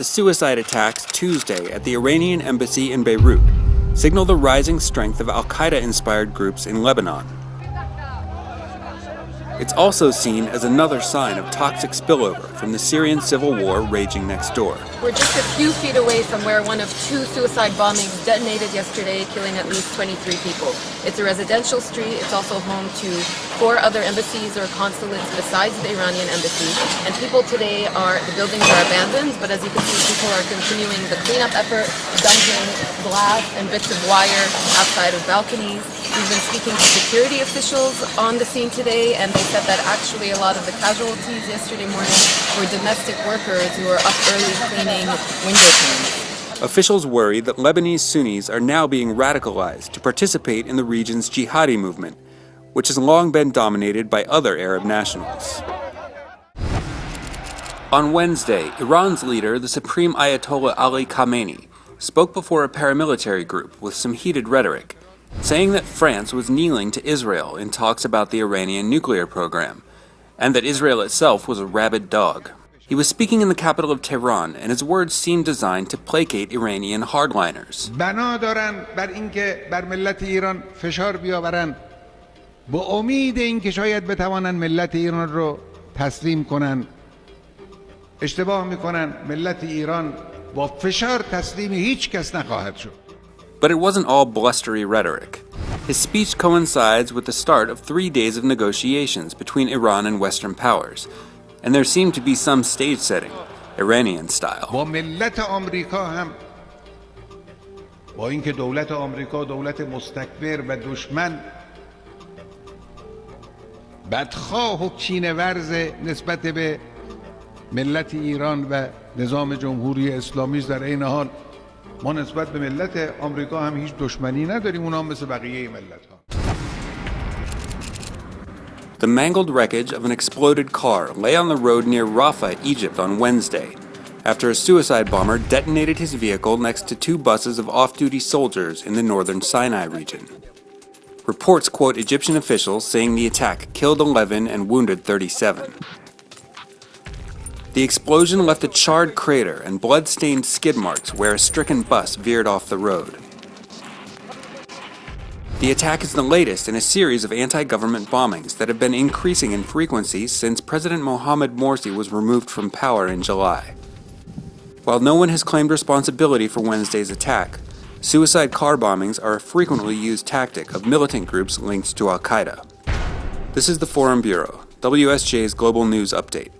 the suicide attacks Tuesday at the Iranian embassy in Beirut signal the rising strength of Al-QAEDA-inspired groups in Lebanon. It's also seen as another sign of toxic spillover from the Syrian civil war raging next door. We're just a few feet away from where one of 2 suicide bombings detonated yesterday, killing at least 23 people. It's a residential street. It's also home to 4 other embassies or consulates besides the Iranian embassy. And people today the buildings are abandoned, but as you can see, people are continuing the cleanup effort, dumping glass and bits of wire outside of balconies. We've been speaking to security officials on the scene today, and they said that actually a lot of the casualties yesterday morning were domestic workers who were up early cleaning window panes. Officials worry that Lebanese Sunnis are now being radicalized to participate in the region's jihadi movement, which has long been dominated by other Arab nationals. On Wednesday, Iran's leader, the Supreme Ayatollah Ali Khamenei, spoke before a paramilitary group with some heated rhetoric, saying that France was kneeling to Israel in talks about the Iranian nuclear program, and that Israel itself was a rabid dog. He was speaking in the capital of Tehran, and his words seemed designed to placate Iranian hardliners. بنا دارن بر اینکه بر ملت ایران فشار بیاورن با امید اینکه شاید بتوانن ملت ایران رو تسلیم کنن. اشتباه میکنن. ملت ایران با فشار تسلیم هیچ کس نخواهد شد. But it wasn't all blustery rhetoric. His speech coincides with the start of 3 days of negotiations between Iran and Western powers, and there seemed to be some stage setting, Iranian style. با ملت آمریکا هم با اینکه دولت آمریکا دولت مستکبر و دشمن بدخواه و کینه ورز نسبت به ملت ایران و نظام جمهوری اسلامی در این حال ما نسبت به ملت آمریکا هم هیچ دشمنی نداریم اونا مثل بقیه ملت‌ها. The mangled wreckage of an exploded car lay on the road near Rafah, Egypt on Wednesday, after a suicide bomber detonated his vehicle next to 2 buses of off-duty soldiers in the northern Sinai region. Reports quote Egyptian officials saying the attack killed 11 and wounded 37. The explosion left a charred crater and blood-stained skid marks where a stricken bus veered off the road. The attack is the latest in a series of anti-government bombings that have been increasing in frequency since President Mohamed Morsi was removed from power in July. While no one has claimed responsibility for Wednesday's attack, suicide car bombings are a frequently used tactic of militant groups linked to Al-QAEDA. This is the Forum Bureau, WSJ's Global News Update.